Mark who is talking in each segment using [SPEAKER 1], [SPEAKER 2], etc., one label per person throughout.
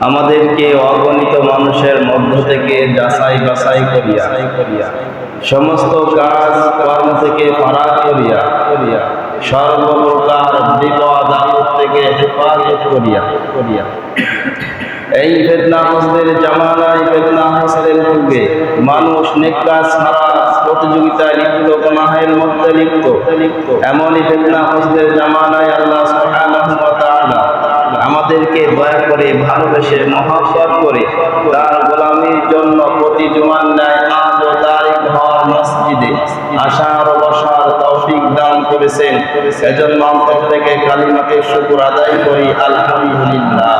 [SPEAKER 1] আমাদেরকে অগণিত মানুষের মধ্য থেকে যাচাই বাছাই করিয়া সমস্ত কাজ কর্ম থেকে ফারাক করিয়া সর্বপ্রকার বিপদ আপদ থেকে হেফাজত করিয়া এই ফিতনা ফাসাদের জামানায় ফিতনা ফাসাদের যুগে মানুষ নেক কাজ ছাড়া প্রতিযোগিতায় লিপ্ত, গুনাহের মধ্যে লিপ্ত। এমনই ফিতনা ফাসাদের জামানায় আল্লাহ সুবহানাহু ওয়া তাআলা আমাদেরকে দয়া করে ভালোবেসে মহব্বত করে তার গোলামির জন্য প্রতি জুমার ন্যায় আজ ও তারিখ হওয়ার মসজিদে আসার ও বসার তৌফিক দান করেছেন। এজন্য অন্তর থেকে কালিমাকে শুকর আদায় করি, আলহামদুলিল্লাহ।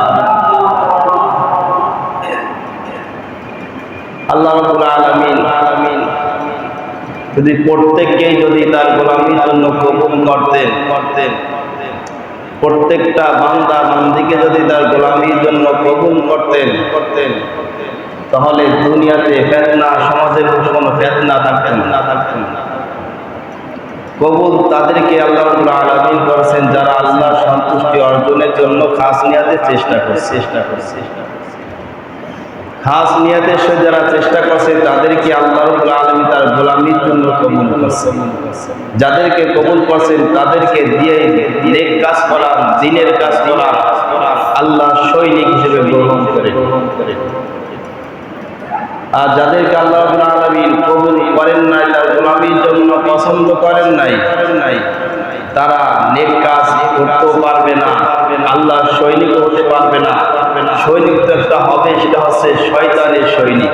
[SPEAKER 1] আল্লাহ রাব্বুল আলামিন যদি প্রত্যেককেই যদি তার গোলামির জন্য কবুল করতেন, প্রত্যেকটা বান্দা বান্দিকে যদি তার গোলামির জন্য কবুল করতেন, তাহলে দুনিয়াতে ফিতনা, সমাজের কোনো ফিতনা থাকতেন না। কবুল তাদেরকে আল্লাহ রাব্বুল আলামিন করেছেন যারা আল্লাহর সন্তুষ্টি অর্জনের জন্য খাস নিয়াতে চেষ্টা করছে। খাস নিয়াতের সাথে যারা চেষ্টা করছে তাদেরকে আল্লাহ রাব্বুল আলামিন তার গোলামির জন্য কবুল করছেন। যাদেরকে কবুল করছেন তাদেরকে দিয়ে নেক কাজ করা, দ্বীনের কাজ করা আল্লাহ সৈনিক হিসেবে গ্রহণ করে। আর যাদেরকে আল্লাহ রাব্বুল আলামিন কবুল করেন নাই, তার গোলামির জন্য পছন্দ করেন নাই, তারা নেক কাজ করতেও পারবে না, আল্লাহর সৈনিক হতে পারবে না। সৈনিক তো একটা হবে, সেটা হচ্ছে শয়তানের সৈনিক,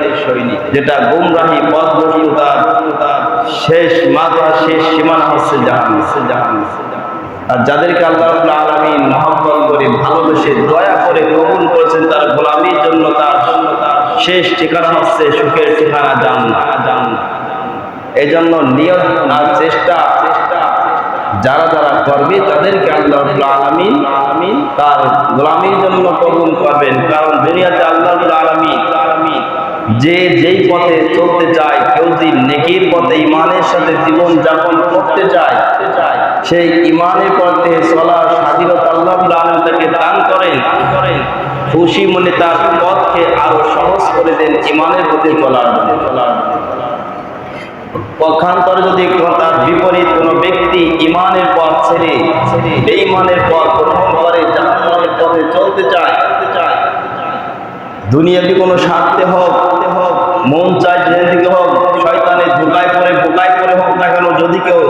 [SPEAKER 1] যেটা গুমরাহি পথভ্রষ্টতার শেষ মাথা, শেষ সীমানা হচ্ছে জাহান্নাম। আর যাদেরকে আল্লাহ রাব্বুল আলামিন মহব্বত করে ভালোবেসে দয়া করে কবুল করেছেন তার গোলামির জন্য, তার শেষ ঠিকানা হচ্ছে সুখের ঠিকানা জান্নাত। এই জন্য নিয়ত আর চেষ্টা যারা করবে তাদেরকে আল্লাহ রাব্বুল আলামিন তার গোলামির জন্য কবুল করবেন। কারণ দুনিয়াতে আল্লাহ রাব্বুল আলামিন যেই পথে চলতে চায়, কেউ যদি নেকির পথে ঈমানের সাথে জীবন যাপন করতে চায়, সেই ঈমানের পথে চলার স্বাধীনতা আল্লাহ রাব্বুল আলামিন তাকে দান করেন। খুশি মনে তার পথকে আরো সহজ করে দেন ঈমানের পথে চলার। পক্ষান্তরে যদি তার বিপরীত কোনো ব্যক্তি ঈমানের পথ ছেড়ে বেঈমানের পথ গ্রহণ করে, জাহান্নামের পথে চলতে চায়, দুনিয়াবি কোনো স্বার্থে হোক, মন চায় যেদিকে হোক, শয়তানের ধোঁকায় পড়ে হোক না কেন, যদি কেউ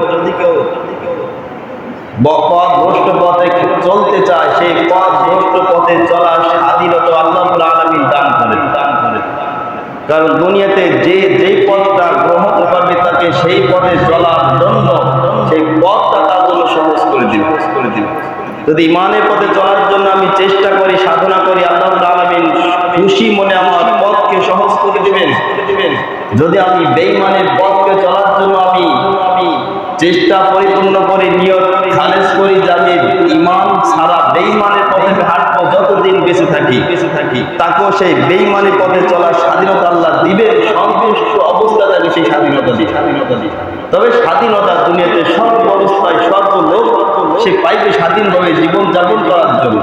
[SPEAKER 1] পথভ্রষ্ট পথে চলতে চায়, সেই পথভ্রষ্ট পথে চলার স্বাধীনতা আল্লাহ রাব্বুল আলামিন দান করেন। কারণ দুনিয়াতে যেই পথটা গ্রহণ করবে তাকে সেই পথে চলার জন্য সেই পথটা তার জন্য সহজ করে দিবে। যদি ঈমানের পথে চলার জন্য আমি চেষ্টা করি, সাধনা করি, আল্লাহ রাব্বুল আলামিন খুশি মনে আমার পথকে সহজ করে দিবেন। যদি আমি বেঈমানের পথকে চলার জন্য আমি চেষ্টা পরিপূর্ণ করে নিয়ত খালেস করি যে আমি ঈমান ছাড়া বেঈমানের পথে হাঁটবো, যতদিন বেঁচে থাকি তাকেও সেই বেঈমানের পথে চলার স্বাধীনতা আল্লাহ দিবে। সর্বস্ব অবস্থা তাকে সেই স্বাধীনতা দিই। তবে স্বাধীনতা দুনিয়াতে সর্ব অবস্থায় সর্বলোক সে পাইবে স্বাধীনভাবে জীবন যাপন করার জন্য।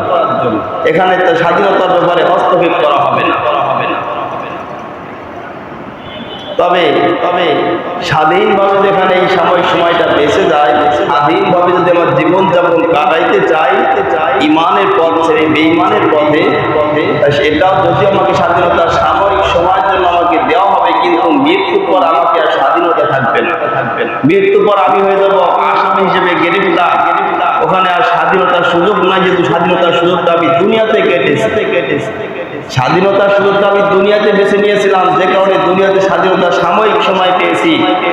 [SPEAKER 1] এখানে তো স্বাধীনতার ব্যাপারে হস্তক্ষেপ করা হবে না। তবে স্বাধীনভাবে যেখানে এই সময়টা বেঁচে যায়, স্বাধীনভাবে যদি আমার জীবন যাপন কাটাইতে চাই ঈমানের পথ ছেড়ে বেঈমানের পথে, এটাও যদি আমাকে স্বাধীনতা সাময়িক সময়ের জন্য আমাকে দেওয়া হবে, কিন্তু মৃত্যুর পর আমাকে আর স্বাধীনতা থাকবে না। মৃত্যুর পর আমি হয়ে যাবো আসামি হিসেবে গ্রেফতার, ওখানে আর স্বাধীনতার সুযোগ নাই। যেহেতু স্বাধীনতার সুযোগটা আমি দুনিয়াতে কেটেছি, স্বাধীনতার সুযোগটা আমি দুনিয়াতে বেছে নিয়েছিলাম, যে কারণে দুনিয়াতে স্বাধীনতা সাময়িক সময় পেয়েছি,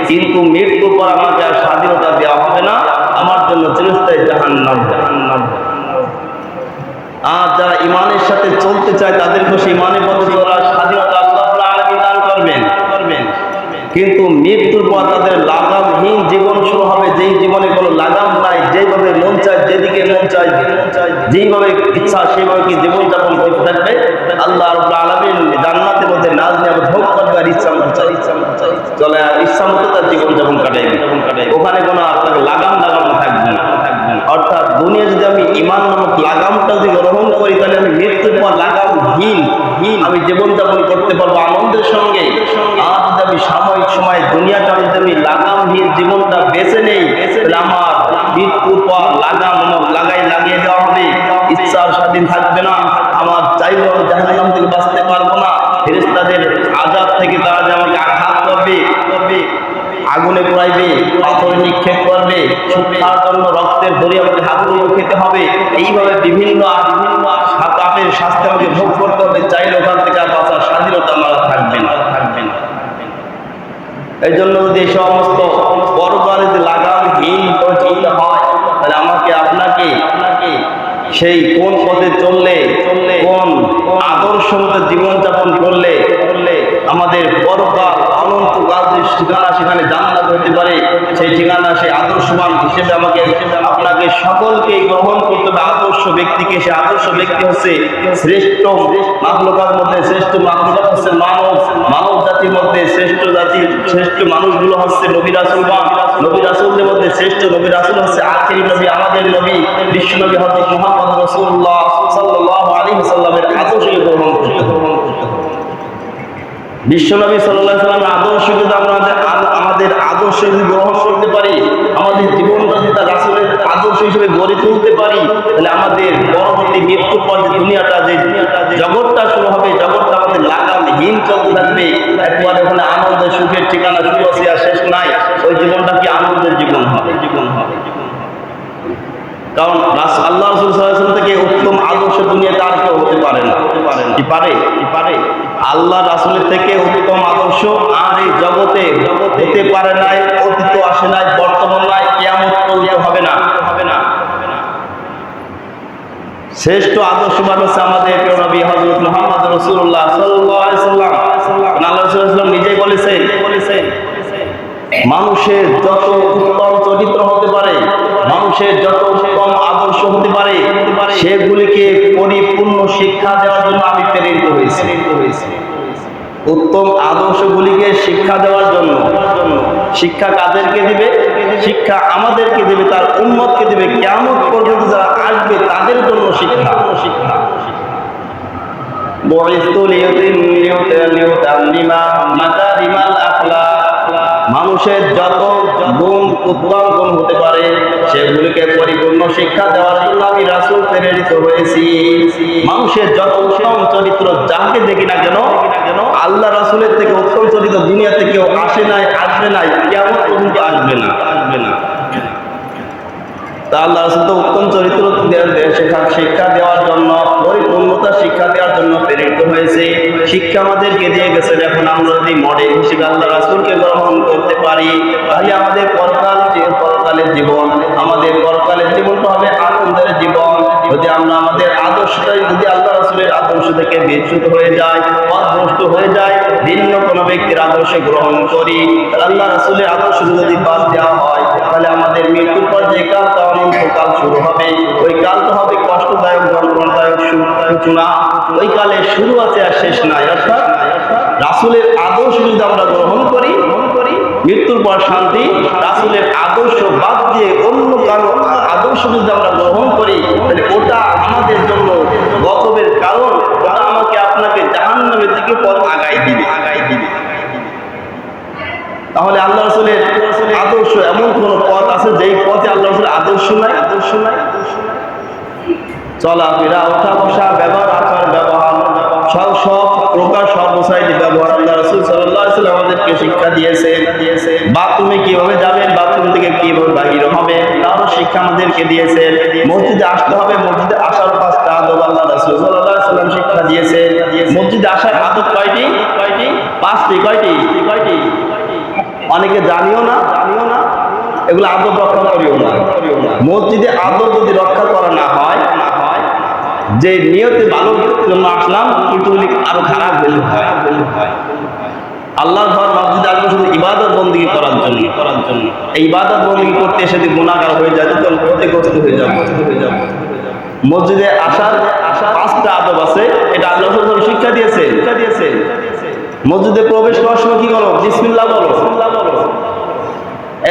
[SPEAKER 1] কিন্তু মৃত্যুর পর আমাকে আর স্বাধীনতা দেওয়া হবে না, আমার জন্য চিরস্থায়ী জাহান্নাম। আর যারা ঈমানের সাথে চলতে চায় তাদেরকে সেই ঈমানের পথে চলার স্বাধীনতা আল্লাহ রাব্বুল আলামিন দান করবেন। কিন্তু মৃত্যুর পর তাদের লাগামহীন জীবন শুরু হবে, যেই জীবনে কোনো লাগাম নাই, যেইভাবে মন চায়, যেদিকে মন চায়, যেইভাবে ইচ্ছা সেইভাবে কি জীবন যাপন করতে থাকবে। আল্লাহ রাব্বুল আলামিন জান্নাতের মধ্যে নাজ নেবে, ভোগ করবে, আর ইচ্ছা মতো চলে, আর ইচ্ছা মতো তার জীবন যাপন কাটাইবে। ওখানে কোনো আপনার লাগাম থাকবে না। অর্থাৎ দুনিয়া যদি আমি ঈমান নামক লাগামটা যদি গ্রহণ করি, তাহলে আমি মৃত্যুর পর লাগাম লাগামহীন আমি জীবনযাপন করতে পারবো আনন্দের সঙ্গে। আর যদি আমি সাময়িক সময় দুনিয়াটা যদি আমি লাগামহীন জীবনটা বেছে নেই, তাহলে আমার মৃত্যুর পর লাগিয়ে দেওয়া হবে, ইচ্ছার স্বাধীন থাকবে না, আমার চাইলেও জাহান্নাম থেকে বাঁচতে পারবো না, ফেরেশতাদের আযাব থেকে তারা যে আমাকে আঘাত করবে, আগুনে পোড়াইবে, পাথরে নিক্ষেপ করবে, শিক্ষার জন্য রক্তের দড়ি আমাকে হাতুড়ি খেতে হবে, এইভাবে বিভিন্ন পাপের শাস্তি আমাকে ভোগ করতে হবে। চাইলে ওখান থেকে আর বাঁচার স্বাধীনতা আমার থাকবে না। এই জন্য যদি এই সমস্ত পরকালে যে লাগামহীন চলতে হয়, তাহলে আমাকে আপনাকে সেই কোন পথে চললে, কোন আদর্শ মতো জীবনযাপন করলে আমাদের পরকাল অনন্তকাল যে ঠিকানা সেখানে জান্নাত হতে পারে, সেই ঠিকানা সেই আদর্শবান হিসেবে আপনাকে সকলকে গ্রহণ করতে হবে। আদর্শ ব্যক্তিকে, সে আদর্শ ব্যক্তি হচ্ছে শ্রেষ্ঠ মাখলুকাতের মধ্যে শ্রেষ্ঠ মাখলুকাত হচ্ছে মানব জাতির মধ্যে শ্রেষ্ঠ জাতি, শ্রেষ্ঠ মানুষগুলো হচ্ছে নবী রাসূলগণ। নবী রাসূলদের মধ্যে শ্রেষ্ঠ নবী রাসূল হচ্ছে আখিরি নবী, আমাদের নবী বিশ্ব নবী হযরত মুহাম্মদ রাসূলুল্লাহ সাল্লাল্লাহু আলাইহি ওয়াসাল্লামের আদর্শ গ্রহণ করতে হবে। বিশ্বনবী সাল্লাল্লাহু আলাইহি ওয়াসাল্লামের আদর্শ যদি আমাদের আদর্শ যদি গ্রহণ করতে পারি, আমাদের জীবনটা যদি তার রাসূলের আদর্শ হিসেবে গড়ে তুলতে পারি, তাহলে আমাদের পরবর্তী মৃত্যুর পর যে দুনিয়াটা যে জগৎটা শুরু হবে, জগৎটা আমাদের লাগামহীন চলতে থাকবে। একবারে ওখানে আনন্দের সুখের ঠিকানা শুরু আছে আর শেষ নাই। ওই জীবনটা কি আনন্দের জীবন হবে? কারণ আল্লাহ রাসূল সাল্লাল্লাহু আলাইহি ওয়াসাল্লাম থেকে উত্তম আদর্শ দুনিয়াতে আর কেউ হতে পারে না। কি পারে? আল্লাহ রাসূলের থেকে উত্তম আদর্শ আর এই জগতে হতে পারে নাই, অতীত আসে নাই, বর্তমান নাই, কিয়ামত পর্যন্ত হবে না। শ্রেষ্ঠ আদর্শবান হচ্ছে আমাদের প্রিয় নবী হযরত মুহাম্মদ রাসূলুল্লাহ সাল্লাল্লাহু আলাইহি ওয়াসাল্লাম। আল্লাহ রাসূল নিজেই বলেছেন, মানুষের যত উত্তম চরিত্র হতে পারে, মানুষের যত উত্তম আদর্শ হতে পারে, সেগুলিকে পরিপূর্ণ শিক্ষা দেওয়ার জন্য আমি প্রেরিত হয়েছি। উত্তম আদর্শগুলিকে শিক্ষা দেওয়ার জন্য। শিক্ষা কাদেরকে দিবে? শিক্ষা আমাদেরকে দিবে, তার উম্মতকে দিবে, কিয়ামত পর্যন্ত যারা আসবে তাদের জন্য শিক্ষা। মানুষের যত গুণ উত্তম গুণ হতে পারে সেগুলিকে পরিপূর্ণ শিক্ষা দেওয়ার জন্য আমি রাসূল প্রেরিত হয়েছি। মানুষের যত উত্তম চরিত্র যাকে দেখি না কেন, আল্লাহ রাসূলের থেকে উত্তম চরিত্র দুনিয়াতে কেউ আসে নাই, আসবে নাই, কিয়ামত পর্যন্ত আসবে না। তা আল্লাহ রাসূল তো উত্তম চরিত্র শিক্ষা দেওয়ার জন্য, পরিপূর্ণতা শিক্ষা দেওয়ার জন্য প্রেরিত হয়েছে। শিক্ষা আমাদেরকে দিয়ে গেছেন। এখন আমরা যদি মডেল হিসেবে আল্লাহ রাসূলকে গ্রহণ করতে পারি, তাহলে আমাদের পরকালের জীবন, আমাদের পরকালের জীবনটা হবে আনন্দের জীবন। যদি আমরা আমাদের আদর্শটাই যদি আল্লাহ রাসূলের আদর্শ থেকে বিচ্যুত হয়ে যায়, পথভ্রষ্ট হয়ে যায়, ভিন্ন কোনো ব্যক্তির আদর্শ গ্রহণ করি, আল্লাহ রাসূলের আদর্শ যদি বাদ দেওয়া হয়, তাহলে আমাদের মৃত্যুর পর যে কালটা অনন্তকাল শুরু হবে, ওই কালটা হবে কষ্টদায়ক, যন্ত্রণাদায়ক সূচনা। ওই কালে শুরু আছে আর শেষ নাই। অর্থাৎ রাসূলের আদর্শ যদি আমরা গ্রহণ করি, মৃত্যুর পর শান্তি। রাসূলের আদর্শ বাদ দিয়ে অন্য কারো আদর্শ যদি আমরা গ্রহণ করি, তাহলে ওটা আমাদের জন্য গজবের কারণ, ওটা আমাকে আপনাকে জাহান্নামের দিকে পথ আগায় দিবে। তাহলে আল্লাহ রাসূলের আদর্শ এমন কোন পথ আছে যেই পথে আল্লাহ রাসূলের আদর্শ নাই? চলাফেরা, ওঠা বসা, ব্যবহার, আচার ব্যবহার, সব প্রকার সর্বসাইড ব্যবহার আল্লাহ রাসূল সাল্লাল্লাহু আলাইহি ওয়াসাল্লাম আমাদেরকে শিক্ষা দিয়েছেন। বাথরুমে কিভাবে যাবেন, বাথরুম থেকে কিভাবে বাহির হবে, তারও শিক্ষা আমাদেরকে দিয়েছেন। মসজিদে আসতে হবে, মসজিদে আসার 5টা আদব আল্লাহ রাসূল সাল্লাল্লাহু আলাইহি ওয়াসাল্লাম শিক্ষা দিয়েছেন। মসজিদে আসার আদব কয়টি? 5টি। কয়টি? অনেকে জানিও না, এগুলো আদব রক্ষা করিও না। মসজিদে আদব যদি রক্ষা করা না হয়, যে নিয়তে ভালো জন্য আসলাম কিন্তু আরো খারাপ হলে হয়। আল্লাহর ঘর মসজিদে আসলে শুধু ইবাদত বন্দেগী করার জন্য। এই ইবাদত বন্দেগী করতে এসে যদি গুনাহগার হয়ে যায়, তখন ক্ষতিগ্রস্ত হয়ে যাব। মসজিদে আসার 5টা আদব আছে, এটা আল্লাহ রাসূল শিক্ষা দিয়েছে। মসজিদে প্রবেশ করার সময় কি করো? বিসমিল্লাহ বলো।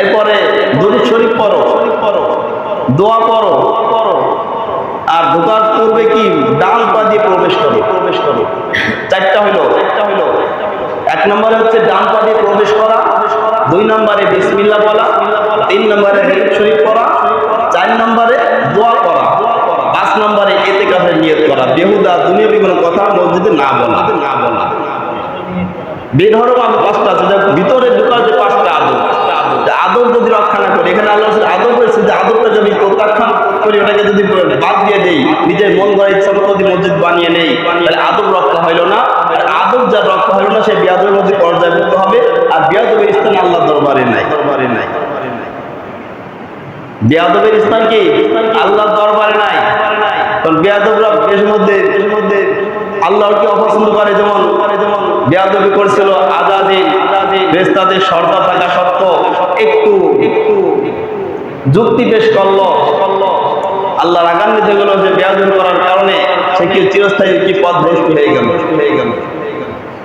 [SPEAKER 1] এরপরে দুরূদ শরীফ পড়ো, দোয়া পড়ো। আর ঢোকার পূর্বে কি ডান পা দিয়ে প্রবেশ করো। ডান পা দিয়ে প্রবেশ করা, 2 নম্বরে বিসমিল্লাহ বলা, 3 নম্বরে দরুদ শরীফ পড়া, 4 নম্বরে দোয়া করা, 5 নম্বরে ইতিকাফের নিয়ত করা। বেহুদা দুনিয়াবি কোনো কথা মসজিদে না বলা। বের হওয়ার আমি 5টা আছে, ভিতরে ঢোকার যে 5টা আদব, আদব যদি রক্ষা না করি, এখানে আল্লাহ আদব করেছে যে আদবটা যদি প্রত্যাখ্যান করি, ওটাকে যদি বাদ দিয়ে দেই, নিজের মন গড়া ইচ্ছা মতো যদি মসজিদ বানিয়ে নেই, তাহলে আদব রক্ষা হইল না। আর আদব যা রক্ষা হইল না, সে বিয়াদবের মধ্যে পর্যায়ভুক্ত হবে। আর বিয়াদবের স্থান আল্লাহ দরবারে নাই। বিয়াদবের স্থান কি? আল্লাহ দরবারে নাই। কারণ বিয়াদবরা দেশের মধ্যে আল্লাহকে অপছন্দ করে। যেমন বিয়াদবি করেছিল আজাদিন, ফেরেশতাদের সর্দার থাকা সত্ত্বেও একটু যুক্তি পেশ করলো, আল্লাহ রাগান্বিত হয়ে গেল যে বিয়াদবি করার কারণে সে কি চিরস্থায়ী কি পথ ভ্রষ্ট হয়ে গেল।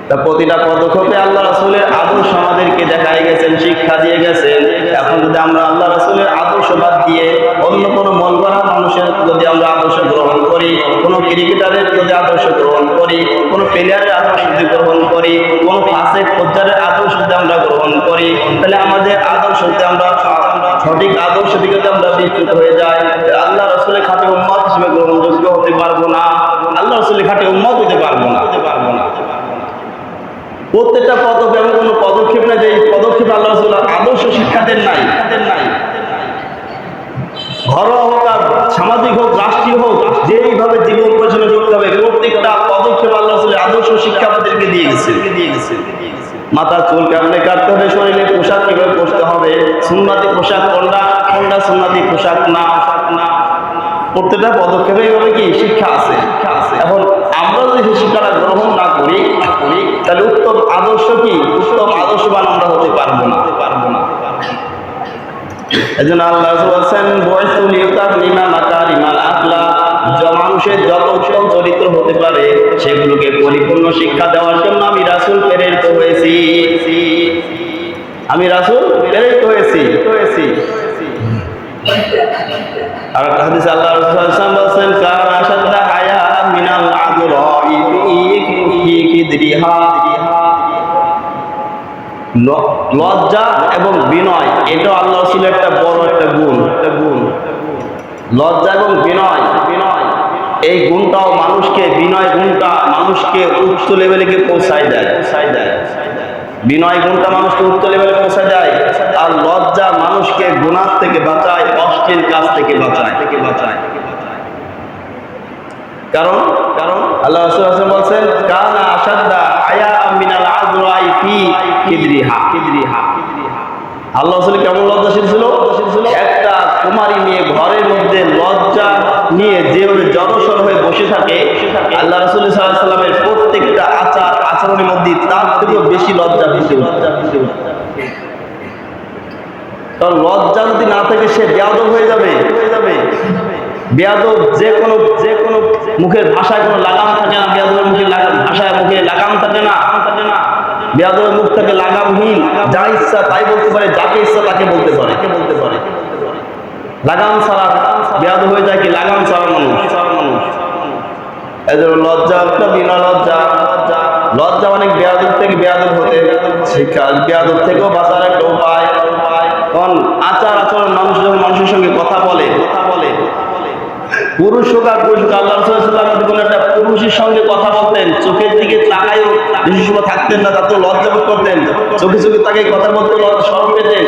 [SPEAKER 1] তা প্রতিটা পদক্ষেপে আল্লাহ রাসূলের আদর্শ আমাদেরকে দেখাই গেছেন, শিক্ষা দিয়ে গেছেন। এখন যদি আমরা আল্লাহ রাসূলের আদর্শ বাদ দিয়ে অন্য কোনো মন গড়া মানুষের যদি আমরা আদর্শ গ্রহণ করি, কোনো ক্রিকেটারের যদি আদর্শ গ্রহণ করি, কোনো প্লেয়ারের আদর্শ যদি গ্রহণ করি, কোনো ফাসেক ফজ্জারের আদর্শ যদি আমরা গ্রহণ করি, তাহলে আমাদের আদর্শ যদি আমরা সঠিক আদর্শ দিকে আমরা বিচ্যুত হয়ে যাই, আল্লাহ রাসূলের খাঁটি উম্মত হিসেবে গ্রহণযোগ্য হতে পারবো না, আল্লাহ রাসূলের খাঁটি উম্মত হতে পারবো না। প্রত্যেকটা পদক্ষেপ এমন কোনো পদক্ষেপ নাই যে এই পদক্ষেপে আল্লাহ রাসূল আদর্শ শিক্ষা দেন নাই। ঘরোয়া হোক আর সামাজিক হোক, রাষ্ট্রীয় হোক, যেইভাবে জীবন পরিচালনা করতে হবে, প্রত্যেকটা পদক্ষেপ আল্লাহ রাসূলের আদর্শ শিক্ষা আমাদেরকে দিয়ে গেছে। মাথার চুল কেমনে কাটতে হবে, শরীরে পোশাক কিভাবে পরতে হবে, সুন্নতি পোশাক কোনটা সুন্নতি পোশাক না, প্রত্যেকটা পদক্ষেপে এইভাবে কি শিক্ষা আছে। এখন আমরা যদি সেই শিক্ষাটা গ্রহণ না করি, তাহলে উত্তম আদর্শ কি, উত্তম আদর্শবান আমরা হতে পারবো না। এজন্য আল্লাহ রাসূল বলেন বুইসু লিতামিমা মাকারিমাল আখলাক, মানুষের যত উত্তম চরিত্র হতে পারে সেগুলোকে পরিপূর্ণ শিক্ষা দেওয়ার জন্য আমি রাসূল প্রেরিত হয়েছি। আর একটা হাদিসে আল্লাহ রাসূল সাল্লাল্লাহু আলাইহি ওয়াসাল্লাম বলেন কানা আশাদ্দা হায়া মিনাল আদরা'i ফি কিদরিহা, লজ্জা এবং বিনয় এটা আল্লাহ রাসূলের একটা বড় একটা গুণ। লজ্জা এবং বিনয়, এই গুণটাও মানুষকে, বিনয় গুণটা মানুষকে উচ্চ লেভেলে পৌঁছায় দেয়। বিনয় গুণটা মানুষকে উচ্চ লেভেলে পৌঁছে দেয়, আর লজ্জা মানুষকে গুনাহ থেকে বাঁচায়, অশ্লীল কাজ থেকে বাঁচায়। কারণ আল্লাহ রাসূল বলেন কানা আশাদ্দা হায়া মিনাল আযরা'i ফি কিদরিহা। আল্লাহ রাসূল কেমন লজ্জাশীল ছিল? একটা কুমারী মেয়ে ঘরের মধ্যে লজ্জা নিয়ে যেভাবে জড়সড় হয়ে বসে থাকে, আল্লাহ রাসূল সাল্লাল্লাহু আলাইহি ওয়াসাল্লামের প্রত্যেকটা আচরণের মধ্যে তার থেকেও বেশি লজ্জা ভেসে উঠত। কারণ লজ্জা যদি না থাকে সে বেয়াদব হয়ে যাবে। বেয়াদব যে কোনো মুখের ভাষায় কোনো লাগাম থাকে না, বেয়াদবের ভাষায় মুখে লাগাম থাকে না। বেয়াদবের মুখ থেকে লাগামহীন, যা ইচ্ছা তাই বলতে পারে, যাকে ইচ্ছা তাকে বলতে পারে। লাগাম ছাড়া বেয়াদব হয়ে যায় কি লাগাম ছাড়া মানুষ। এজন্য লজ্জা একটা বিনা লজ্জা অনেক বেয়াদব থেকে বেয়াদব হতে শিক্ষা, বেয়াদব থেকেও বাঁচার একটা উপায়। কারণ আচরণ মানুষ যখন মানুষের সঙ্গে কথা বলে, পুরুষ হোক আর পুরুষ হোক, আল্লাহ রাসূল সাল্লাল্লাহু আলাইহি ওয়াসাল্লাম কোনো একটা পুরুষের সঙ্গে কথা বলতেন, চোখের দিকে তাকায়ও বেশি সময় থাকতেন না, তাতে লজ্জা বোধ করতেন। চোখে তাকে কথা বলতে শরম পেতেন।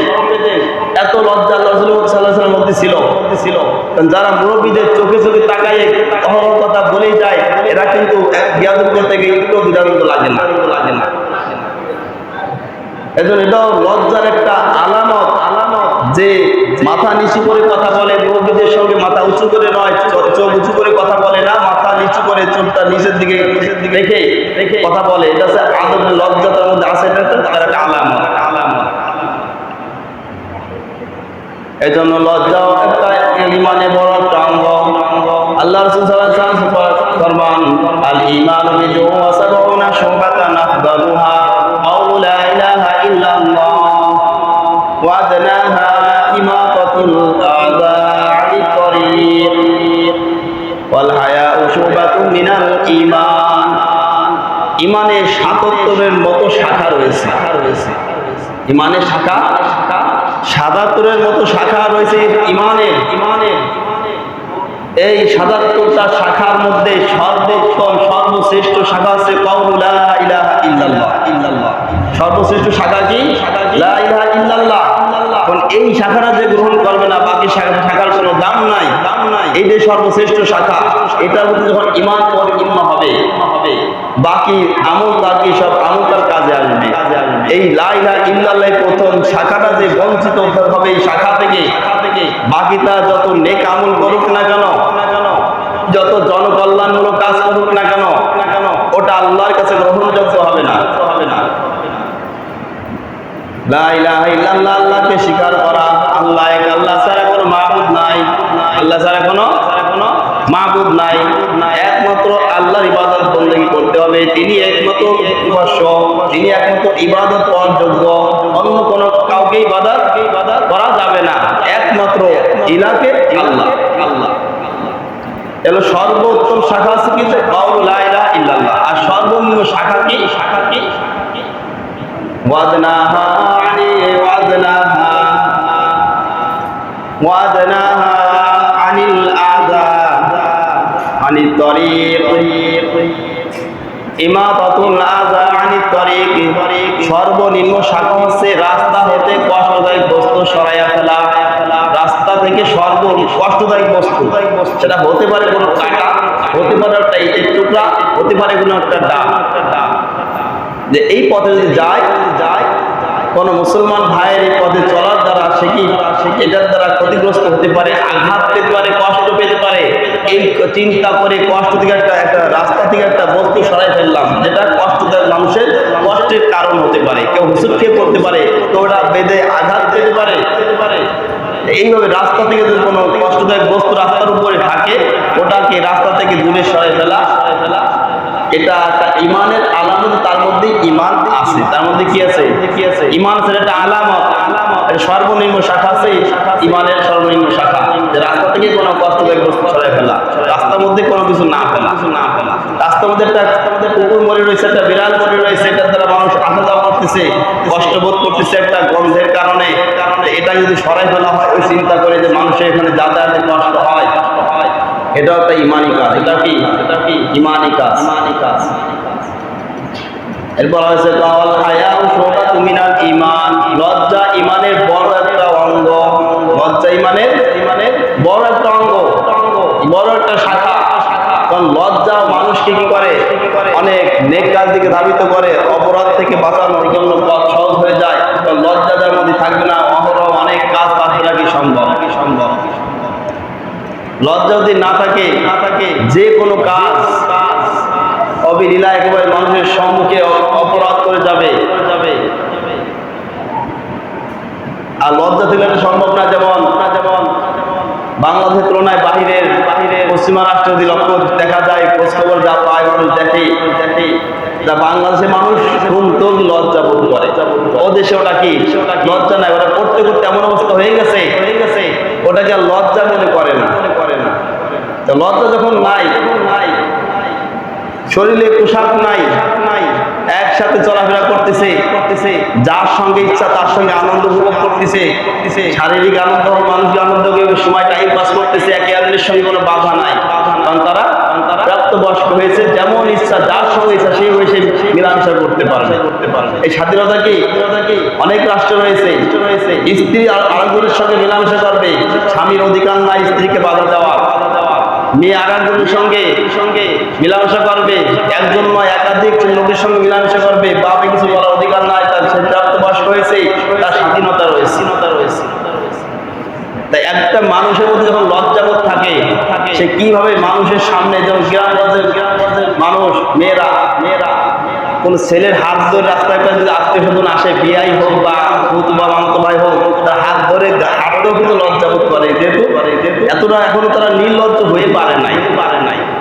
[SPEAKER 1] এত লজ্জা আল্লাহ রাসূল সাল্লাল্লাহু আলাইহি ওয়াসাল্লামের মধ্যে ছিল। কারণ যারা মুরব্বীদের চোখে তাকায় অহরহ কথা বলেই যায়, এরা কিন্তু বিয়াদব করতে গিয়ে একটু বিধান্ত লাগে না। এজন্য এটাও লজ্জার একটা আলামত যে মাথা নিচু করে কথা বলে, মুরব্বীদের সঙ্গে মাথা উঁচু করে নয়, চোখ উঁচু করে কথা বলে না, মাথা নিচু করে চোখটা নিচের দিকে রেখে কথা বলে। এটা হচ্ছে আদবের লজ্জাতার মধ্যে আছে, এটা একটা আলামত। এজন্য লজ্জাও একটা ঈমানের বড় একটা অঙ্গ। আল্লাহ রাসূল সাল্লাল্লাহু আলাইহি ওয়াসাল্লাম ফরমান আল ঈমানু বিদ'un ওয়া সাব'ুনা শুবাতান আফদালুহা কাউলু লা ইলাহা ইল্লাল্লাহ ওয়া আদনাহা ইমাতাতুল আযা আনিত তারিক ওয়াল হায়াউ শুবাতুন মিনাল ঈমান। ইমানে ৭৭-এর মতো শাখা রয়েছে। ইমানে শাখা ৭৭-এর মতো শাখা রয়েছে ইমানের। এই ৭৭টা শাখার মধ্যে সর্বোত্তম সর্বশ্রেষ্ঠ শাখা হচ্ছে কাউলু লা ইলাহা ইল্লাল্লাহ। সর্বশ্রেষ্ঠ শাখা কি? লা ইলাহা ইল্লাল্লাহ। এখন এই শাখাটা যে গ্রহণ করবে না, বাকি শাখার কোনো দাম নাই। এই যে সর্বশ্রেষ্ঠ শাখা, এটার মধ্যে যখন ইমান পরিপূর্ণ হবে, বাকি আমল বাকি সব আমল তার কাজে আসবে। এই লা ইলাহা ইল্লাল্লাহ প্রথম শাখাটা যে বঞ্চিত হবে এই শাখা থেকে, বাকিটা যত নেক আমল করুক না কেন, যত জনকল্যাণমূলক কাজ করুক না কেন, ওটা আল্লাহর কাছে গ্রহণযোগ্য হবে না। লা ইলাহা ইল্লাল্লাহ, আল্লাহকে স্বীকার করা, আল্লাহ এক, আল্লাহ ছাড়া কোনো মাবুদ নাই, আল্লাহ ছাড়া কোনো মাবুদ নাই। একমাত্র আল্লাহর ইবাদত বন্দেগী করতে হবে, তিনি একমাত্র উপাস্য, তিনি একমাত্র ইবাদত পাওয়ার যোগ্য, অন্য কোনো কাউকে ইবাদত করা যাবে না, একমাত্র ইলাকে আল্লাহ। এলো সর্বোত্তম শাখা আছে কিন্তু কাউলু লা ইলাহা ইল্লাল্লাহ। আর সর্বনিম্ন শাখা কি? ওয়াদনাহা আনিল আযা আনিত তরিক, ইমাতাতুল আযা আনিত তরিক। সর্বনিম্ন শাখা হচ্ছে রাস্তা হতে কষ্টদায়ক বস্তু সরাইয়া ফেলা। রাস্তা থেকে কষ্টদায়ক বস্তু, সেটা হতে পারে কোনো কাঁটা, হতে পারে একটা ইটের টুকরা, হতে পারে কোনো একটা ডাল। যে এই পথে যদি যায় কোন মুসলমান ভাইয়ের এই পথে চলার দ্বারা সে কি এটার দ্বারা ক্ষতিগ্রস্ত হতে পারে, আঘাত পেতে পারে, কষ্ট পেতে পারে। এই চিন্তা করে কষ্ট থেকে একটা রাস্তা থেকে একটা বস্তু সরাই ফেললাম, যেটা কষ্টদায়ক, মানুষের কষ্টের কারণ হতে পারে। কেউ হুসুট খেয়ে পড়তে পারে, তো ওটা বেঁধে আঘাত পেতে পারে। এইভাবে রাস্তা থেকে যদি কোনো কষ্টদায়ক বস্তু রাস্তার উপরে থাকে, ওটাকে রাস্তা থেকে দূরে সরাই ফেলা, এটা একটা ইমানের আলামত। তার মধ্যে ইমান আছে, তার মধ্যে কি আছে? ইমান আছে, এটা আলামত। সর্বনিম্ন শাখা আছে ইমানের, সর্বনিম্ন শাখা যে রাস্তা থেকে কোনো কষ্টদায়ক বস্তু সরাই ফেলা, রাস্তার মধ্যে কোনো কিছু না ফেলা। রাস্তার মধ্যে একটা কুকুর মরে রয়েছে, একটা বিড়াল মরে রয়েছে, এটার দ্বারা মানুষ আসা যাওয়া করতেছে, কষ্টবোধ করতেছে একটা গন্ধের কারণে। এটা যদি সরাই ফেলা হয় ওই চিন্তা করে যে মানুষের এখানে যাতায়াতে কষ্ট হয়, এটা একটা ইমানি কাজ। এটা কি ইমানি কাজ। এরপর হয়েছে ইমান, লজ্জা ইমানের বড় একটা অঙ্গ। লজ্জা ইমানের বড় একটা অঙ্গ, বড় একটা শাখা। কারণ লজ্জা মানুষকে কি করে? অনেক নেক কাজ দিকে ধাবিত করে, অপরাধ থেকে বাঁচানোর জন্য পথ সহজ হয়ে যায়। কারণ লজ্জা যার মধ্যে থাকবে না, অহরহ অনেক কাজ বাকি রাখি সম্ভব। লজ্জা যদি না থাকে যে কোনো কাজ অবিলীলা একেবারে মানুষের সম্মুখে অপরাধ করে যাবে। আর লজ্জা থেকে সম্ভব না। যেমন বাংলাদেশের তুলনায় বাহিরের পশ্চিমা রাষ্ট্রে যদি লক্ষ্য দেখা যায়, খোঁজখবর যা পায়, মানুষ দেখে, যা বাংলাদেশের মানুষ শুনতো লজ্জা বোধ করে। ও দেশে ওটা কি লজ্জা নাই, ওরা করতে এমন অবস্থা হয়ে গেছে ওটাকে আর লজ্জা মনে করে না। তো লজ্জা যখন নাই, শরীরে পোশাক নাই, একসাথে চলাফেরা করতেছে, যার সঙ্গে ইচ্ছা তার সঙ্গে আনন্দ উপভোগ করতেছে, শারীরিক আনন্দ, মানসিক আনন্দ, সময় টাইম পাস করতেছে, একে অন্যের সঙ্গে কোনো বাধা নাই। কারণ তারা প্রাপ্তবয়স্ক হয়েছে, যেমন ইচ্ছা যার সঙ্গে ইচ্ছা সেই হয়ে মিলামেশা করতে পারবে। এই স্বাধীনতা কি অনেক রাষ্ট্র রয়েছে, স্ত্রী আরেকজনের সঙ্গে মিলামেশা করবে, স্বামীর অধিকার নাই স্ত্রীকে বাধা দেওয়া। মেয়ে আরেকজনের সঙ্গে মিলামেশা করবে, একজন নয় একাধিক লোকের সঙ্গে মিলামেশা করবে, বাবা কিছু বলার অধিকার নাই, তার প্রাপ্তবয়স্ক হয়েছে, তার স্বাধীনতা রয়েছে। তাই একটা মানুষের মধ্যে যখন লজ্জাবোধ থাকে, সে কিভাবে মানুষের সামনে, যেমন গ্রামগঞ্জের মানুষ, মেয়েরা কোন ছেলের হাত ধরে রাস্তায় যদি আত্মীয় স্বজন আসে, বিয়াই হোক বা মামাতো ভাই হোক, তার হাত ধরে হাতটাও কিন্তু লজ্জাবোধ করে। যেহেতু এতটা এখনো তারা নির্লজ্জ হয়ে পারে নাই,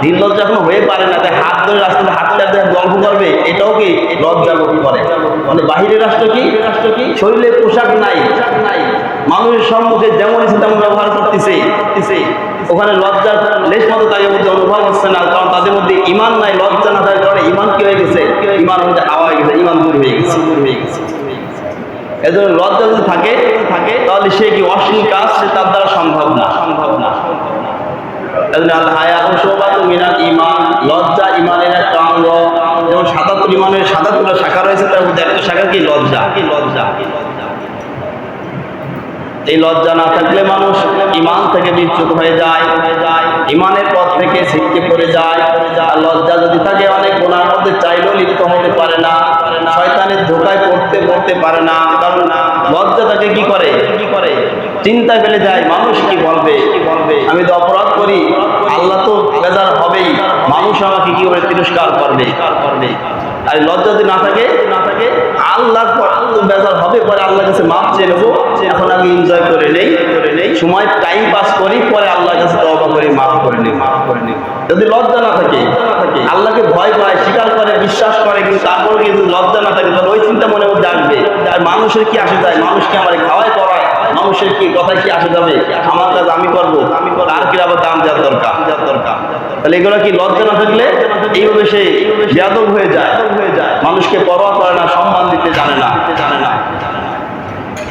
[SPEAKER 1] নির্লজ্জ এখনো হয়ে পারে না, তাই হাত ধরে রাস্তাতে হাতটা গল্প করবে, এটাও কি লজ্জাবোধ করে। মানে বাহিরের রাষ্ট্র কি শরীরে পোশাক নাই, মানুষের সম্মুখে যেমন ইচ্ছে তেমন ব্যবহার করতেছে, ওখানে লজ্জার লেশ মতো তাদের মধ্যে অনুভব হচ্ছে না। কারণ তাদের মধ্যে ইমান নাই, লজ্জা না থাকার কারণে ইমান কি হয়ে গেছে? এজন্য লজ্জা যদি থাকে তাহলে সে কি অশ্লীল কাজ সে তার দ্বারা সম্ভব না। লজ্জা ইমানের একটা অঙ্গ। যেমন ৭৭ ইমানের ৭৭টা শাখা রয়েছে, তার মধ্যে একটা শাখা কি লজ্জা। এই লজ্জা না থাকলে মানুষ ইমান থেকে বিচ্যুত হয়ে যায়, ইমানের পথ থেকে ছিটকে পড়ে যায়। আর লজ্জা যদি থাকে অনেক গুনার মধ্যে চাইলেও লিপ্ত হতে পারে না, শয়তানের ধোঁকায় পড়তে পারে না। কারণ লজ্জা তাকে কি করে চিন্তায় ফেলে যায়, মানুষ কি বলবে, আমি তো অপরাধ করি, আল্লাহ তো বেজার হবেই, মানুষ আমাকে কি করে তিরস্কার করবে। আর লজ্জা যদি না থাকে আল্লাহ বেজার হবে, পরে আল্লাহর কাছে মাপ চেয়ে নেবো, এখন আগে এনজয় করে নেই, সময় টাইম পাস করি, পরে আল্লাহর কাছে তওবা করে মাফ করে নেই। যদি লজ্জা না থাকে, আল্লাহকে ভয় পায়, স্বীকার করে, বিশ্বাস করে, কিন্তু তারপরে কিন্তু লজ্জা না থাকে, তাহলে ওই চিন্তা মনে মধ্যে আসবে, আর মানুষের কি আসে যায়, মানুষকে আমার খাওয়ায় পড়ায়, মানুষের কি কথায় কি আসে যাবে, আমার কাজ আমি করবো, তার কি আবার দাম দেওয়ার দরকার। তাহলে এগুলো কি লজ্জা না থাকলে এইভাবে সে বেয়াদব হয়ে যায়, মানুষকে পরোয়া করে না, সম্মান দিতে জানে না।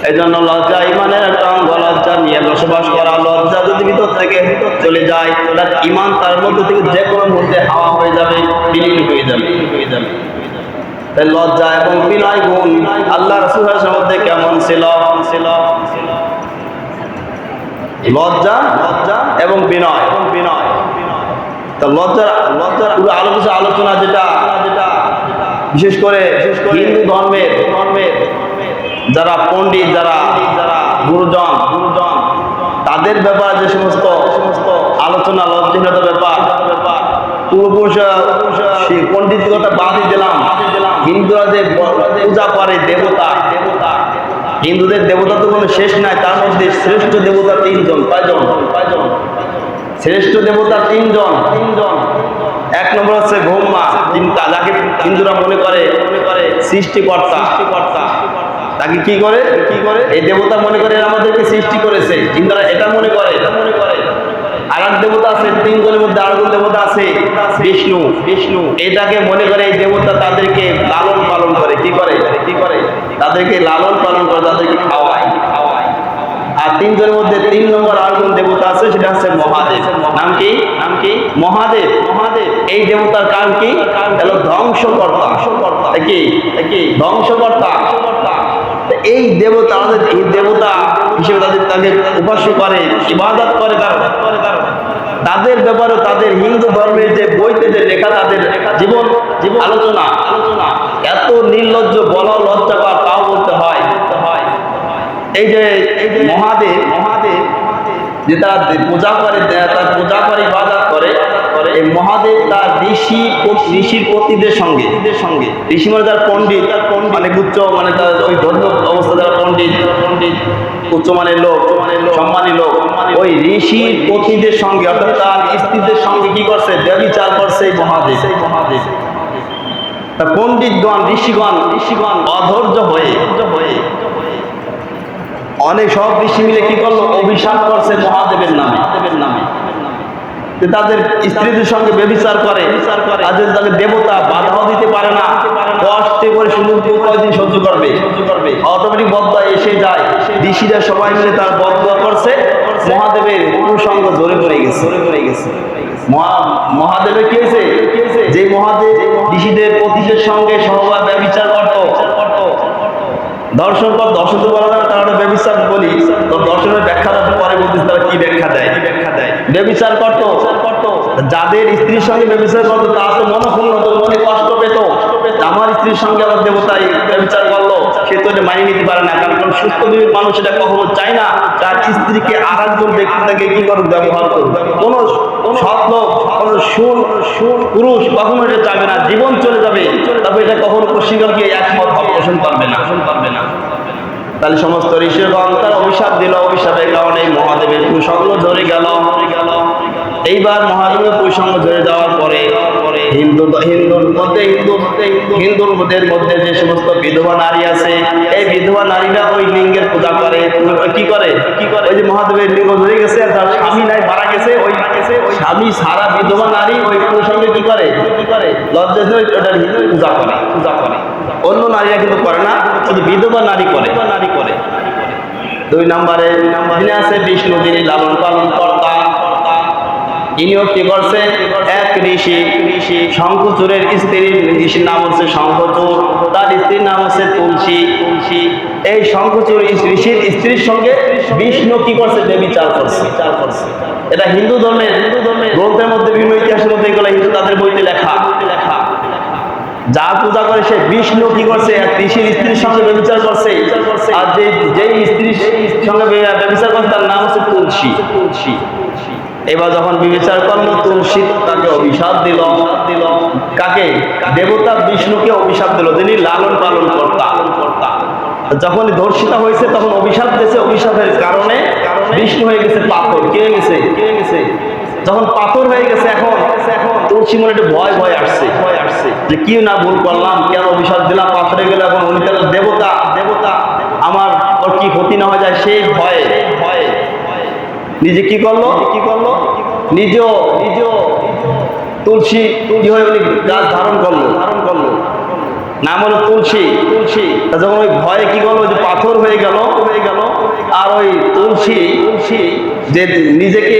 [SPEAKER 1] এই জন্য লজ্জা ইমানের একটা অঙ্গ। লজ্জা নিয়ে বসবাস করা, লজ্জা যদি ভিতর থেকে চলে যায়, তার ইমান তার মধ্যে থেকে যে কোনো মুহূর্তে হাওয়া হয়ে যাবে, বিলীন হয়ে যাবে। তাই লজ্জা এবং বিনয় গুণ আল্লাহ রাসূলের মধ্যে কেমন ছিল? লজ্জা এবং বিনয়। তা লজ্জার পুরো আলোচনা যেটা বিশেষ করে হিন্দু ধর্মের যারা পণ্ডিত, যারা গুরুজন, তাদের ব্যাপারে যে সমস্ত আলোচনা, লজ্জাজনক ব্যাপার, পূর্বপুরুষ পণ্ডিতগতা বাদই দিলাম। হিন্দুরা যে পূজা করে দেবতা, হিন্দুদের দেবতা তো কোনো শেষ নাই। তার মধ্যে শ্রেষ্ঠ দেবতা ৩ জন। কয়জন? শ্রেষ্ঠ দেবতা ৩ জন। এক নম্বর হচ্ছে ব্রহ্মা, যাকে হিন্দুরা মনে করে সৃষ্টিকর্তা। তাকে কি করে এই দেবতা মনে করে আমাদেরকে সৃষ্টি করেছে, হিন্দুরা এটা মনে করে। আর এক দেবতা আছে, ৩ জনের মধ্যে আরেকজন দেবতা আছে বিষ্ণু। এটাকে মনে করে এই দেবতা তাদেরকে লালন পালন করে। কি করে তাদেরকে লালন পালন করে, তাদেরকে খাওয়ায়। আর ৩ জনের মধ্যে ৩ নম্বর আরেকজন দেবতা আছে, সেটা হচ্ছে মহাদেব। নাম কি? মহাদেব। এই দেবতার কাজ কি? হলো ধ্বংসকর্তা। ধ্বংসকর্তা। এই দেবতা হিসেবে তাকে উপাস্য করে, ইবাদত করে। তাদের ব্যাপারে তাদের হিন্দু ধর্মের যে বইতে যে লেখা, তাদের জীবন আলোচনা এত নির্লজ্জ, বলা লজ্জাকর, তাও বলতে হয়। এই যে মহাদেব যে তার পূজা করে, ইবাদত করে, এই মহাদেব তার ঋষির পতিদের সঙ্গে, ঋষি মানে তার পণ্ডিত, মানে উচ্চ, মানে তার ওই ধর্ম অবস্থা, যারা পণ্ডিত উচ্চমানের লোক, সম্মানী লোক, ওই ঋষির পতিদের সঙ্গে, অর্থাৎ তার স্ত্রীদের সঙ্গে কি করছে? ব্যভিচার করছে এই মহাদেব। পণ্ডিতগণ, ঋষিগণ অধৈর্য হয়ে অনেক সব ঋষি মিলে কি করলো? অভিশাপ করছে মহাদেবের নামে। তাদের স্ত্রীদের সঙ্গে ব্যভিচার করে, তাদের দেবতা বাধাও দিতে পারে না, কষ্টে করে শুধু কয়দিন সহ্য করবে, অটোমেটিক বদয়া এসে যায়। ঋষিরা সবাই মিলে তার বদয়া করছে, মহাদেবের অনুসঙ্গ জোরে পড়ে গেছে। মহাদেবের কি হয়েছে? যে মহাদেব ঋষিদের পতিদের সঙ্গে সহবাস ব্যভিচার করত, দর্শন তো বলা যায়, তারা ব্যভিচার বলি, তো দর্শনের ব্যাখ্যাটা পরে বলতেছে তারা কি ব্যাখ্যা দেয়। ব্যভিচার করত, যাদের স্ত্রীর সঙ্গে ব্যভিচার করতো তারা তো মনক্ষুণ্ণ হতো, মনে কষ্ট পেত। আমার স্ত্রীর সঙ্গে আমার দেবতাই ব্যভিচার করলো, সে তো এটা মানিয়ে নিতে পারে না। কারণ সুস্থ বিবেক মানুষ এটা কখনো চায় না তার স্ত্রীকে আর একজন ব্যক্তিকে কি করুক, ব্যবহার করুক। কোন সৎ লোক, কোন পুরুষ কখনো এটা চাবে না, জীবন চলে যাবে, তবে এটা কখনো পশ্চিমকে একমত পোষণ করবে না। তাহলে সমস্ত ঋষিগণ তার অভিশাপ দিল, অভিশাপের কারণে মহাদেবের কুসঙ্গ ধরে গেল। এইবার মহাদেবের কুসঙ্গ ধরে যাওয়ার পরে হিন্দুর মধ্যে যে সমস্ত বিধবা নারী আছে, এই বিধবা নারীরা ওই লিঙ্গের পূজা করে। কি করে? ওই যে মহাদেবের লিঙ্গ ধরে গেছে, তার স্বামী নাই, মারা গেছে, ওই স্বামী সারা বিধবা নারী ওই কুসঙ্গে কি করে? লজ্জা ওটার পূজা করে। অন্য নারীরা কিন্তু করে না, শুধু বিধবা নারী করে। 2 নম্বরে যিনি আছে বিষ্ণু, যিনি লালন পালন কর্তা, ইনিও কি করছে? এক ঋষি, শঙ্খচূড়ের স্ত্রীর ঋষির নাম হচ্ছে শঙ্খচূড়, তার স্ত্রীর নাম হচ্ছে তুলসী। এই শঙ্খচূড় ঋষির স্ত্রীর সঙ্গে বিষ্ণু কি করছে? ব্যভিচার করছে। এটা হিন্দু ধর্মের গ্রন্থের মধ্যে, বিভিন্ন ইতিহাসের মধ্যে এগুলো হিন্দু তাদের বইতে লেখা। যা পূজা করে সে বিষ্ণু কি করছে? এক ঋষির স্ত্রীর সঙ্গে ব্যভিচার করছে। আর যেই স্ত্রীর সঙ্গে ব্যভিচার করছে তার নাম হচ্ছে তুলসী। এবার যখন বিবেচার করলো, তুলসী তাকে অভিশাপ দিল। কাকে? দেবতা বিষ্ণুকে অভিশাপ দিল, যিনি লালন পালন কর্তা। যখন ধর্ষিতা হয়েছে তখন অভিশাপ দিয়েছে, অভিশাপের কারণে বিষ্ণু হয়ে গেছে পাথর। কে গেছে? যখন পাথর হয়ে গেছে, এখন তুলসী মনে একটু ভয় আসছে যে কি না ভুল করলাম, কেন অভিশাপ দিলাম, পাথরে গেলে এখন উনি তাহলে দেবতা, আমার ওর কি ক্ষতি না হয়ে যায়, সেই ভয়ে নিজে কি করলো? নিজেও তুলসী কি হয়ে উনি গাছ ধারণ করলো, নাম হলো তুলসী। যখন ওই ভয়ে কি করলো, যে পাথর হয়ে গেল। আর ওই তুলসী যে নিজেকে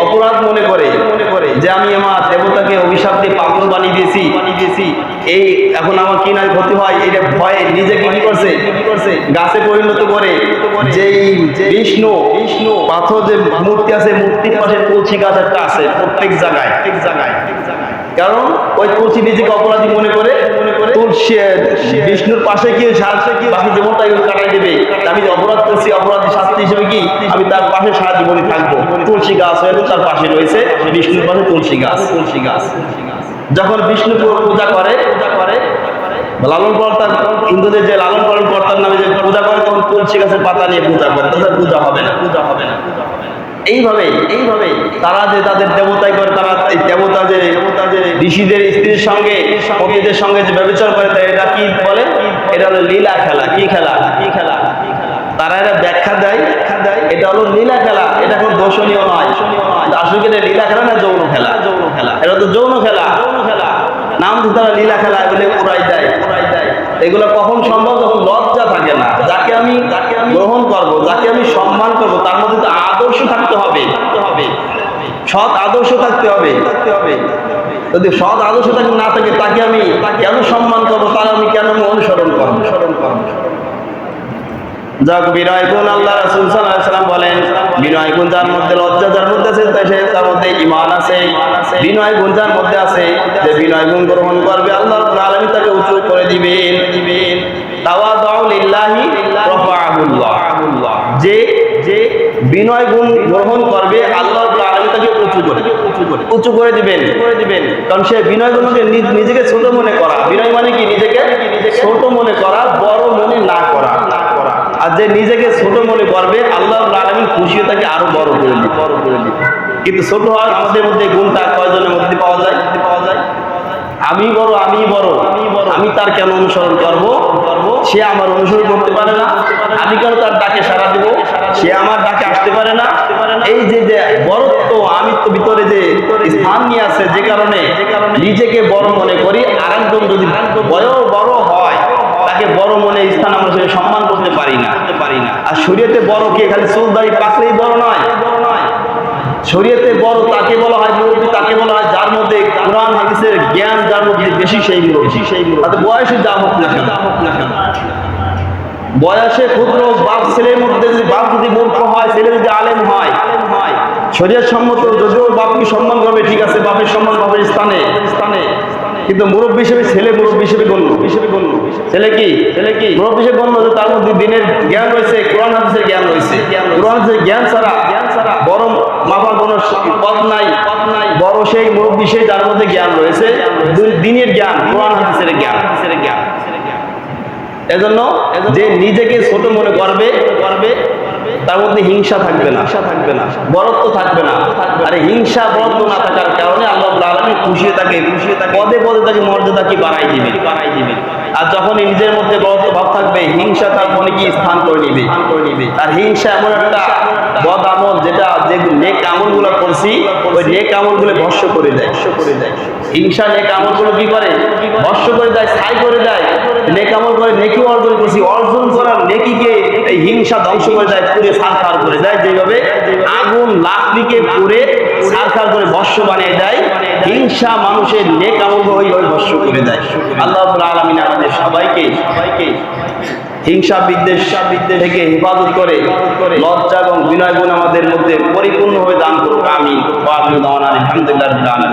[SPEAKER 1] অপরাধ মনে করে যে আমি আমার দেবতাকে অভিশাপ দিয়ে পাথর বানিয়ে দিয়েছি, এই এখন আমার কি না ক্ষতি হয়, এটা ভয়ে নিজেকে কি করছে? গাছে পরিণত করে। যেই বিষ্ণু পাথর যে মূর্তি আছে, মূর্তির পাশে তুলসী গাছ একটা আছে প্রত্যেক জায়গায়। কারণ ওই তুলসী নিজেকে অপরাধী মনে করে তুলসী বিষ্ণুর পাশে কি বাকি জীবনটা কাটাই দেবে। আমি যে অপরাধ করছি, অপরাধী শাস্তি হিসেবে কি আমি তার পাশে সারা জীবনই থাকবো। তুলসী গাছ হয়ে তার পাশে রয়েছে, বিষ্ণুর পাশে তুলসী গাছ। যখন বিষ্ণু পূজা করে লালন কর্তা, হিন্দুদের যে লালন পালন কর্তার নামে যে পূজা করে, তখন তুলসী গাছের পাতা নিয়ে পূজা করে, তাদের পূজা হবে না। এইভাবে তারা যে তাদের দেবতাই করে, তারা এই দেবতা যে ঋষিদের স্ত্রীর সঙ্গে পতিদের সঙ্গে যে ব্যবচার করে, এটা কি বলে? এটা হলো লীলা খেলা। কি খেলা? তারা এটা ব্যাখ্যা দেয়, এটা হলো লীলা খেলা। এটা কোনো দর্শনীয় নয়। আসলে এটা লীলা খেলা না, যৌন খেলা। এটা তো যৌন খেলা। নাম তো তারা লীলা খেলা বলে উড়াই দেয়। এগুলো কখন সম্ভব? যখন লজ্জা থাকে না। যাকে আমি গ্রহণ করব, যাকে আমি সম্মান করব, তার মধ্যে তো আদর্শ থাকতে হবে, সৎ আদর্শ থাকতে হবে। যদি সৎ আদর্শ না থাকে, তাকে আমি কেন সম্মান করবো, তার আমি কেন অনুসরণ করবো? যাক, বিনয় গুণ আল্লাহ রাসূল সাল্লাল্লাহু আলাইহি ওয়াসাল্লাম বলেন, বিনয় গুণ যার মধ্যে, লজ্জা যার মধ্যে আছে, তার মধ্যে ঈমান আছে। বিনয় গুণ যার মধ্যে আছে, যে বিনয় গুণ গ্রহণ করবে, আল্লাহ রাব্বুল আলামিন তাকে উঁচু করে দিবেন। তাওয়াদউ লিল্লাহি রাফাআহুল্লাহ। যে বিনয় গুণ গ্রহণ করবে, আল্লাহ রাব্বুল আলামিন তাকে উঁচু করে দিবেন। কারণ সে বিনয় গুণ মানে নিজেকে ছোট মনে করা। বিনয় মানে কি? নিজেকে ছোট মনে করা, বড় মনে না করা। আর যে নিজেকে ছোট মনে করবে, আল্লাহ রাব্বুল আলামিন খুশি হয়ে তাকে আরো বড় করে দিবে। কিন্তু ছোট হওয়ার আমাদের মধ্যে গুণটা কয়জনের মধ্যে পাওয়া যায়? আমি বড়, আমি তার কেন অনুসরণ করব? সে আমার অনুসরণ করতে পারে না। আমি কেন তার ডাকে সাড়া দিব? সে আমার ডাকে আসতে পারে না। এই যে বড়ত্ব, আমি তো ভিতরে যে স্থান নিয়ে আছে, যে কারণে নিজেকে বড় মনে করি। আর একজন যদি বড় হয়, তাকে বড় মনে স্থান আমরা সেটা সম্মান করতে পারি না। আর শরীয়তে বড় কে? খালি চুল দাড়ি পাকলেই বড় নয়। শরীয়তে বড় তাকে বলা হয়, মুরব্বী তাকে বলা হয় যার মধ্যে কোরআন হাদিসের জ্ঞান যার মধ্যে বেশি, সেই মুরব্বী। তাতে বয়সে যা হোক না কেন, বয়সে ক্ষুদ্র বাপ ছেলের মধ্যে যদি বাপ যদি মূর্খ হয়, ছেলে যদি আলেম হয়, শরীয়ত সম্মত যদিও বাপকে সম্মান করবে, ঠিক আছে, বাপের সম্মান বাপের স্থানে। কিন্তু মুরব্বী হিসেবে ছেলে মুরব্বী হিসেবে গণ্য। ছেলে কি মুরব্বী হিসেবে গণ্য, যে তার মধ্যে দিনের জ্ঞান রয়েছে, কোরআন হাদিসের জ্ঞান রয়েছে। কোরআন হাদিসের জ্ঞান ছাড়া বড় মাপার কোনো পথ নাই। বড় সেই মুরব্বী, সেই যার মধ্যে জ্ঞান রয়েছে, দিনের জ্ঞান, কোরআন হাদিসের জ্ঞান। এজন্য যে নিজেকে ছোট মনে করবে, তার মধ্যে হিংসা থাকবে না, বরত্ব থাকবে না। আর হিংসা বরত্ব না থাকার কারণে আল্লাহ রাব্বুল আলামিন খুশি থাকে, পদে তাকে মর্যাদা কি বাড়াই দিবে। আর যখন নিজের মধ্যে বরত্ব ভাব থাকবে, হিংসা তার মনে কি স্থান করে নিবে। আর হিংসা এমন একটা বদ আমল, যেটা যে নেক আমলগুলো করছি, ওই নেক আমলগুলো ভস্য করে দেয়। হিংসা নেক আমলগুলো কি করে? ভস্য করে দেয়, ছাই করে দেয়। নেক আমল করে নেকি অর্জন করছি, অর্জন করার নেকিকে এই হিংসা ধ্বংস করে দেয়, পুড়ে ছারখার করে দেয়। যেভাবে আগুন লাকড়িকে পুড়ে ছারখার করে ভস্ম বানিয়ে দেয়, হিংসা মানুষের নেক আমল ওই ভস্ম করে দেয়। আল্লাহ রাব্বুল আলামিন আমাদের সবাইকে হিংসা বিদ্বেষ থেকে হেফাজত করে লজ্জা এবং বিনয় গুণ আমাদের মধ্যে পরিপূর্ণ হয়ে দান করুক। আমিন। ওয়া আখিরু দাওয়ানা আলহামদুলিল্লাহি রাব্বিল আলামিন।